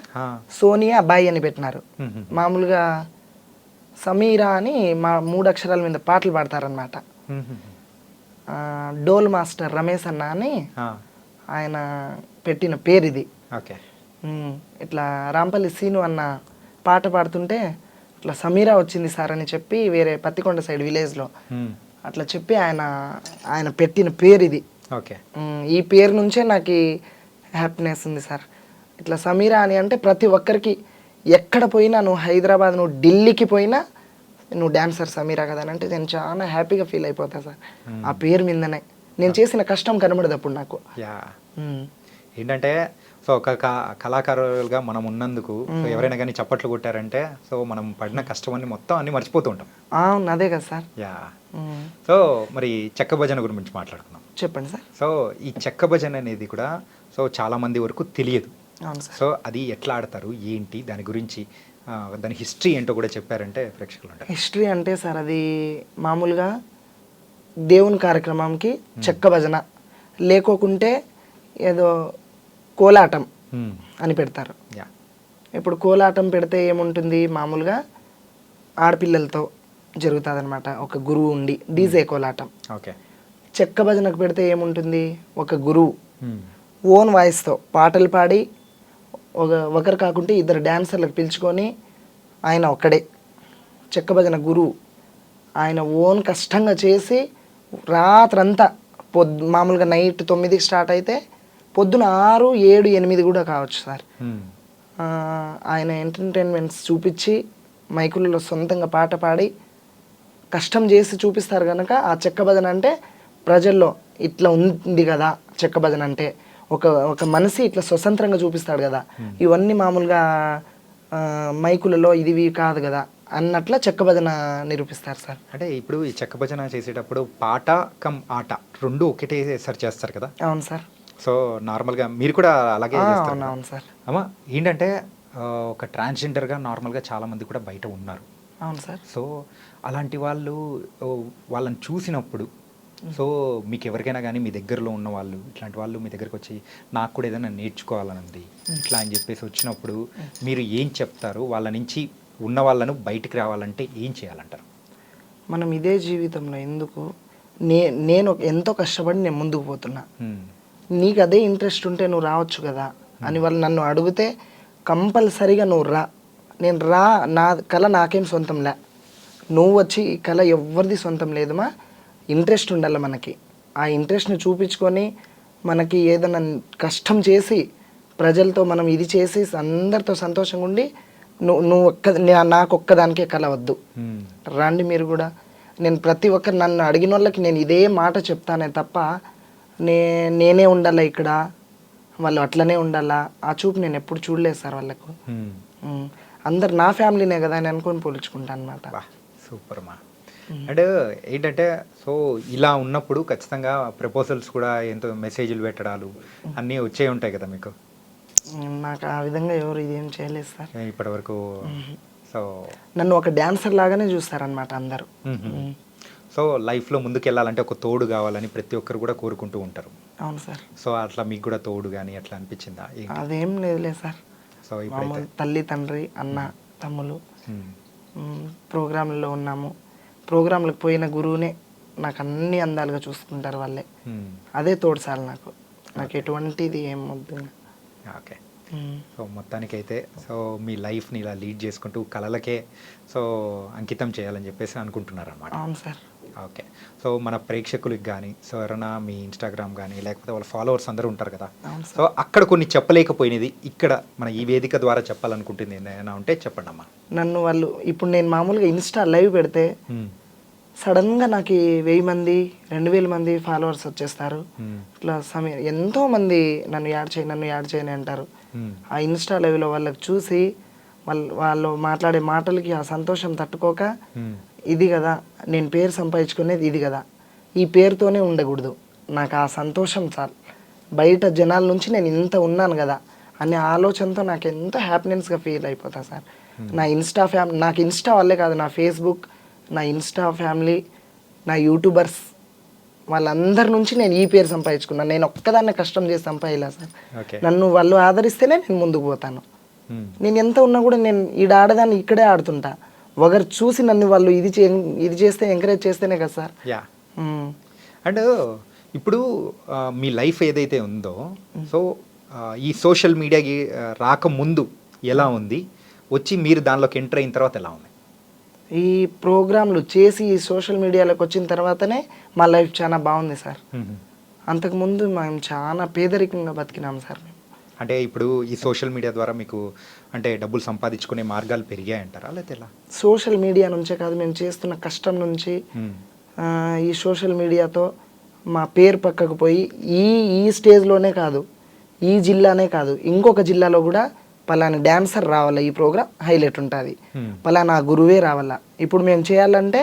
సోనియా బాయ్ అని పెట్టినారు. మామూలుగా సమీరా అని మా 3 అక్షరాల మీద పాటలు పాడతారనమాట. డోల్ మాస్టర్ రమేష్ అన్న అని ఆయన పెట్టిన పేరు ఇది. ఇట్లా రాంపల్లి సీను అన్న పాట పాడుతుంటే ఇట్లా సమీరా వచ్చింది సార్ అని చెప్పి వేరే పత్తికొండ సైడ్ విలేజ్లో అట్లా చెప్పి ఆయన పెట్టిన పేరు ఇది. ఈ పేరు నుంచే నాకు హ్యాపీనెస్ ఉంది సార్. ఇట్లా సమీరా అని అంటే ప్రతి ఒక్కరికి ఎక్కడ పోయినా, నువ్వు హైదరాబాద్ నువ్వు ఢిల్లీకి పోయినా నువ్వు డాన్సర్ సమీరా కదా అని అంటే నేను చాలా హ్యాపీగా ఫీల్ అయిపోతా సార్. ఆ పేరు మీదనే నేను చేసిన కష్టం కనబడదు అప్పుడు నాకు. ఏంటంటే సో ఒక కళాకారులుగా మనం ఉన్నందుకు ఎవరైనా కానీ చప్పట్లు కొట్టారంటే సో మనం పడిన కష్టం అన్ని మొత్తం అన్ని మర్చిపోతూ ఉంటాం. అవును, అదే కదా సార్. సో మరి చెక్క భజన గురించి మాట్లాడుకున్నాం. చెప్పండి సార్. సో ఈ చెక్క భజన అనేది కూడా సో చాలా మంది వరకు తెలియదు. సో అది ఎట్లా ఆడతారు ఏంటి దాని గురించి దాని హిస్టరీ ఏంటో కూడా చెప్పారంటే ప్రేక్షకులు ఉంటారు. హిస్టరీ అంటే సార్ అది మామూలుగా దేవుని కార్యక్రమంకి చెక్క భజన, లేకోకుంటే ఏదో కోలాటం అని పెడతారు. ఇప్పుడు కోలాటం పెడితే ఏముంటుంది, మామూలుగా ఆడపిల్లలతో జరుగుతుంది అనమాట, ఒక గురువు ఉండి డీజే కోలాటం. చెక్క భజనకు పెడితే ఏముంటుంది, ఒక గురువు ఓన్ వాయిస్తో పాటలు పాడి ఒకరు కాకుంటే 2 డాన్సర్లకు పిలుచుకొని ఆయన ఒక్కడే చెక్క భజన గురువు, ఆయన ఓన్ కష్టంగా చేసి రాత్రంతా మామూలుగా నైట్ 9కి స్టార్ట్ అయితే పొద్దున 6, 7, 8 కూడా కావచ్చు సార్. ఆయన ఎంటర్టైన్మెంట్స్ చూపించి మైకులలో సొంతంగా పాట పాడి కష్టం చేసి చూపిస్తారు కనుక ఆ చెక్క భజన అంటే ప్రజల్లో ఇట్లా ఉంది కదా చెక్క భజన అంటే, ఒక మనిషి ఇట్లా స్వతంత్రంగా చూపిస్తాడు కదా, ఇవన్నీ మామూలుగా మైకులలో ఇది కాదు కదా అన్నట్ల చెక్క భజన నిరూపిస్తారు సార్. అంటే ఇప్పుడు ఈ చెక్క భజన చేసేటప్పుడు పాట కమ్ ఆట 2 ఒకటేసారి చేస్తారు కదా? అవును సార్. సో నార్మల్గా మీరు కూడా అలాగే చేస్తారు? అవును సార్. అమ్మా ఏంటంటే ఒక ట్రాన్స్జెండర్గా నార్మల్గా చాలామంది కూడా బయట ఉన్నారు. అవును సార్. సో అలాంటి వాళ్ళని చూసినప్పుడు సో మీకు ఎవరికైనా కానీ మీ దగ్గరలో ఉన్న వాళ్ళు ఇట్లాంటి వాళ్ళు మీ దగ్గరకు వచ్చి నాకు కూడా ఏదైనా నేర్చుకోవాలని ఉంది ఇట్లా అని చెప్పేసి వచ్చినప్పుడు మీరు ఏం చెప్తారు? వాళ్ళ నుంచి ఉన్న వాళ్ళను బయటికి రావాలంటే ఏం చేయాలంటారు? మనం ఇదే జీవితంలో ఎందుకు నేను ఎంతో కష్టపడి నేను ముందుకు పోతున్నా, నీకు అదే ఇంట్రెస్ట్ ఉంటే నువ్వు రావచ్చు కదా అని వాళ్ళు నన్ను అడిగితే కంపల్సరీగా నువ్వు రా. నేను నా కళ నాకేం సొంతంలే, నువ్వు వచ్చి ఈ కళ ఎవరిది సొంతం లేదమ్మా, ఇంట్రెస్ట్ ఉండాలి మనకి. ఆ ఇంట్రెస్ట్ని చూపించుకొని మనకి ఏదైనా కష్టం చేసి ప్రజలతో మనం ఇది చేసి అందరితో సంతోషంగా ఉండి నాకు ఒక్కదానికే కళ వద్దు, రండి మీరు కూడా. నేను ప్రతి ఒక్కరు నన్ను అడిగిన వాళ్ళకి నేను ఇదే మాట చెప్తానే తప్ప నేనే ఉండాలా ఇక్కడ, వాళ్ళు అట్లనే ఉండాలా ఆ చూపు నేను ఎప్పుడు చూడలేదు సార్ వాళ్ళకు. అందరు నా ఫ్యామిలీనే కదా అని అనుకొని పోల్చుకుంటాను అనమాట. సూపర్ మా. అండ్ ఏంటంటే సో ఇలా ఉన్నప్పుడు ఖచ్చితంగా ప్రపోజల్స్ కూడా ఎంతో మెసేజ్లు పెట్టడాలు అన్నీ వచ్చే ఉంటాయి కదా మీకు? నాకు ఆ విధంగా ఎవరు ఇదేం చేయలేదు సార్. ఇప్పటి వరకు. సో నన్ను ఒక డాన్సర్ లాగానే చూస్తారనమాట అందరూ. మ్మ్. సో లైఫ్లో ముందుకు వెళ్ళాలంటే ఒక తోడు కావాలని ప్రతి ఒక్కరు కూడా కోరుకుంటూ ఉంటారు. అవును సార్. సో అట్లా మీకు కూడా తోడు కానీ అట్లా అనిపించిందా? అదేం లేదులే సార్. సో ఇప్పుడైతే మామూలు తల్లి తండ్రి అన్న తమ్ములు మ్మ్. ప్రోగ్రాంలలో ఉన్నాము. ప్రోగ్రాంలకు పోయిన గురువునే నాకు అన్ని అందాలుగా చూసుకుంటారు వాళ్ళే. మ్మ్. అదే తోడు సార్ నాకు ఎటువంటిది ఏం వద్దు. ఓకే. సో మొత్తానికైతే సో మీ లైఫ్ని ఇలా లీడ్ చేసుకుంటూ కళలకే సో అంకితం చేయాలని చెప్పేసి అనుకుంటున్నారు అన్నమాట. అవును సార్. ఓకే. సో మన ప్రేక్షకులకు కానీ సో ఎవరైనా మీ ఇన్స్టాగ్రామ్ కానీ లేకపోతే వాళ్ళ ఫాలోవర్స్ అందరూ ఉంటారు కదా, అవును సో అక్కడ కొన్ని చెప్పలేకపోయినది ఇక్కడ మన ఈ వేదిక ద్వారా చెప్పాలనుకుంటుంది ఏదైనా ఉంటే చెప్పండి అమ్మా. నన్ను వాళ్ళు ఇప్పుడు నేను మామూలుగా ఇన్స్టా లైవ్ పెడితే సడన్గా నాకు 1000 మంది 2000 మంది ఫాలోవర్స్ వచ్చేస్తారు. ఇట్లా ఎంతో మంది నన్ను యాడ్ చేయని అంటారు. ఆ ఇన్స్టా లైవ్లో వాళ్ళకి చూసి వాళ్ళు మాట్లాడే మాటలకి ఆ సంతోషం తట్టుకోక, ఇది కదా నేను పేరు సంపాదించుకునేది, ఇది కదా ఈ పేరుతోనే ఉండకూడదు, నాకు ఆ సంతోషం చాలు, బయట జనాల నుంచి నేను ఇంత ఉన్నాను కదా అనే ఆలోచనతో నాకు ఎంతో హ్యాపీనెస్గా ఫీల్ అయిపోతా సార్. నా నాకు ఇన్స్టా వల్లే కాదు, నా ఫేస్బుక్, నా ఇన్స్టా ఫ్యామిలీ, నా యూట్యూబర్స్ వాళ్ళందరి నుంచి నేను ఈ పేరు సంపాదించుకున్నాను. నేను ఒక్కదాన్నే కష్టం చేసి సంపాదిలా సార్. నన్ను వాళ్ళు ఆదరిస్తేనే నేను ముందుకు పోతాను. నేను ఎంత ఉన్నా కూడా నేను ఈడ ఆడదాన్ని ఇక్కడే ఆడుతుంటా. ఒకరు చూసి నన్ను వాళ్ళు ఇది చేస్తే ఎంకరేజ్ చేస్తేనే కదా సార్. అండ్ ఇప్పుడు మీ లైఫ్ ఏదైతే ఉందో సో ఈ సోషల్ మీడియాకి రాకముందు ఎలా ఉంది, వచ్చి మీరు దానిలోకి ఎంటర్ అయిన తర్వాత ఎలా ఉంది? ఈ ప్రోగ్రాంలు చేసి ఈ సోషల్ మీడియాలోకి వచ్చిన తర్వాతనే మా లైఫ్ చాలా బాగుంది సార్. అంతకుముందు మేము చాలా పేదరికంగా బతికినాం సార్. అంటే ఇప్పుడు ఈ సోషల్ మీడియా ద్వారా మీకు అంటే డబ్బులు సంపాదించుకునే మార్గాలు పెరిగాయంటారా లేకపోతే ఎలా? సోషల్ మీడియా నుంచే కాదు, మేము చేస్తున్న కష్టం నుంచి ఈ సోషల్ మీడియాతో మా పేరు పక్కకు పోయి ఈ స్టేజ్లోనే కాదు, ఈ జిల్లానే కాదు, ఇంకొక జిల్లాలో కూడా పలానా డాన్సర్ రావాలా, ఈ ప్రోగ్రామ్ హైలైట్ ఉంటుంది, పలానా గురువే రావాలా. ఇప్పుడు మేము చేయాలంటే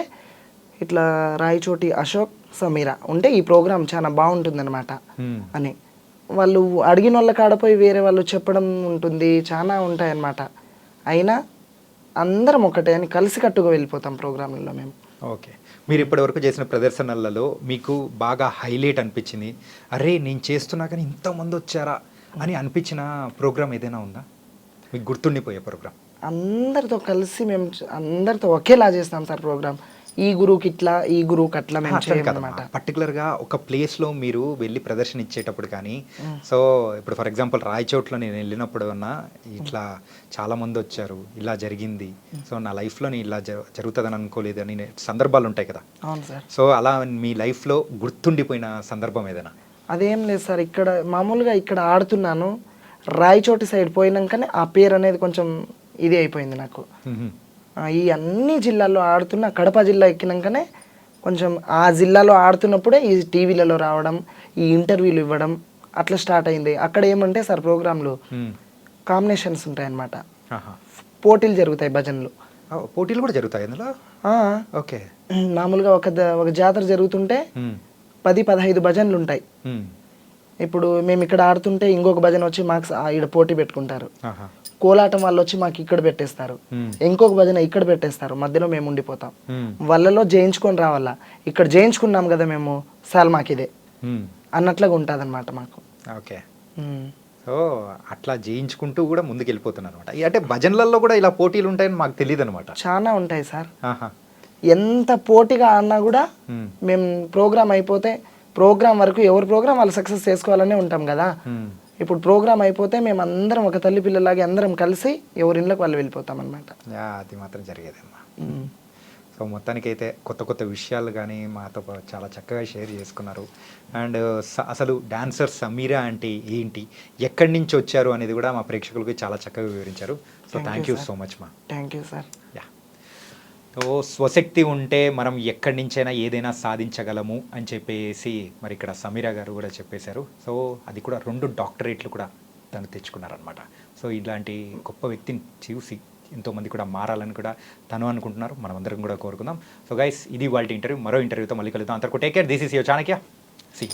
ఇట్లా రాయచోటి అశోక్ సమీరా ఉంటే ఈ ప్రోగ్రామ్ చాలా బాగుంటుందన్నమాట అని వాళ్ళు అడిగిన వాళ్ళ కాడపోయి వేరే వాళ్ళు చెప్పడం ఉంటుంది, చాలా ఉంటాయన్నమాట. అయినా అందరం ఒకటే అని కలిసికట్టుగా వెళ్ళిపోతాం ప్రోగ్రాంలలో మేము. ఓకే. మీరు ఇప్పటివరకు చేసిన ప్రదర్శనలలో మీకు బాగా హైలైట్ అనిపించింది, అరే నేను చేస్తున్నా కానీ ఇంతమంది వచ్చారా అని అనిపించిన ప్రోగ్రామ్ ఏదైనా ఉందా మీకు గుర్తుండిపోయే ప్రోగ్రామ్? అందరితో కలిసి మేము అందరితో ఒకేలా చేస్తాం సార్ ప్రోగ్రామ్. ఈ గురువుకి ఇట్లా, ఈ గురువుకి అట్లా మేము చేయమన్నమాట. పర్టికులర్గా ఒక ప్లేస్లో మీరు వెళ్ళి ప్రదర్శన ఇచ్చేటప్పుడు కానీ సో ఇప్పుడు ఫర్ ఎగ్జాంపుల్ రాయచోట్లో నేను వెళ్ళినప్పుడు అన్నా ఇట్లా చాలామంది వచ్చారు, ఇలా జరిగింది, సో నా లైఫ్లో నేను ఇలా జరుగుతుందని అనుకోలేదు అని సందర్భాలు ఉంటాయి కదా. అవును సార్. సో అలా మీ లైఫ్లో గుర్తుండిపోయిన సందర్భం ఏదైనా? అదేం లేదు సార్. ఇక్కడ మామూలుగా ఇక్కడ ఆడుతున్నాను, రాయచోటి సైడ్ పోయినాకనే ఆ పేరు అనేది కొంచెం ఇది అయిపోయింది నాకు. ఈ అన్ని జిల్లాల్లో ఆడుతున్న కడప జిల్లా ఎక్కినాకనే కొంచెం ఆ జిల్లాలో ఆడుతున్నప్పుడే ఈ టీవీలలో రావడం, ఈ ఇంటర్వ్యూలు ఇవ్వడం అట్లా స్టార్ట్ అయింది. అక్కడ ఏమంటే సార్ ప్రోగ్రాంలు కాంబినేషన్స్ ఉంటాయన్నమాట, పోటీలు జరుగుతాయి, భజనలు పోటీలు కూడా జరుగుతాయి అందులో. ఓకే. మామూలుగా ఒక జాతర జరుగుతుంటే 10-15 భజనలు ఉంటాయి. ఇప్పుడు మేము ఇక్కడ ఆడుతుంటే ఇంకొక భజన వచ్చి మాకు ఇక్కడ పోటీ పెట్టుకుంటారు, కోలాటం వాళ్ళు వచ్చి మాకు ఇక్కడ పెట్టేస్తారు, ఇంకొక భజన ఇక్కడ పెట్టేస్తారు, మధ్యలో మేము ఉండిపోతాం. వాళ్ళలో జయించుకొని రావాలా, ఇక్కడ జయించుకున్నాం కదా మేము సార్ మాకు ఇదే అన్నట్లుగా ఉంటుంది అనమాట మాకు. ఓకే. సో అట్లా జయించుకుంటూ కూడా ముందుకు వెళ్ళిపోతున్నారు అనమాట. అంటే భజనలలో కూడా ఇలా పోటీలు ఉంటాయని మాకు తెలియదు అనమాట. చాలా ఉంటాయి సార్. ఎంత పోటీగా ఆడినా కూడా మేము ప్రోగ్రామ్ అయిపోతే ప్రోగ్రామ్ వరకు ఎవరి ప్రోగ్రామ్ వాళ్ళు సక్సెస్ చేసుకోవాలనే ఉంటాం కదా. ఇప్పుడు ప్రోగ్రామ్ అయిపోతే మేము అందరం ఒక తల్లి పిల్లలాగే అందరం కలిసి ఎవరి ఇళ్ళకి వాళ్ళు వెళ్ళిపోతాం అనమాట. అది మాత్రం జరిగేదమ్మా. సో మొత్తానికైతే కొత్త కొత్త విషయాలు కానీ మాతో చాలా చక్కగా షేర్ చేసుకున్నారు. అండ్ అసలు డాన్సర్ సమీరా అంటే ఏంటి, ఎక్కడి నుంచి వచ్చారు అనేది కూడా మా ప్రేక్షకులకి చాలా చక్కగా వివరించారు. So thank you so much మా. Thank you sir. Yeah. So స్వశక్తి ఉంటే మనం ఎక్కడి నుంచైనా ఏదైనా సాధించగలము అని చెప్పేసి మరి ఇక్కడ సమీరా గారు కూడా చెప్పేశారు. సో అది కూడా 2 డాక్టరేట్లు కూడా తను తెచ్చుకున్నారనమాట. సో ఇలాంటి గొప్ప వ్యక్తిని చూసి ఎంతోమంది కూడా మారాలని కూడా తను అనుకుంటున్నారు, మనం అందరం కూడా కోరుకుందాం. సో గైస్, ఇది వాళ్ళ ఇంటర్వ్యూ. మరో ఇంటర్వ్యూతో మళ్ళీ కలుద్దాం. అంతవరకు take care. This is your Chanakya. See.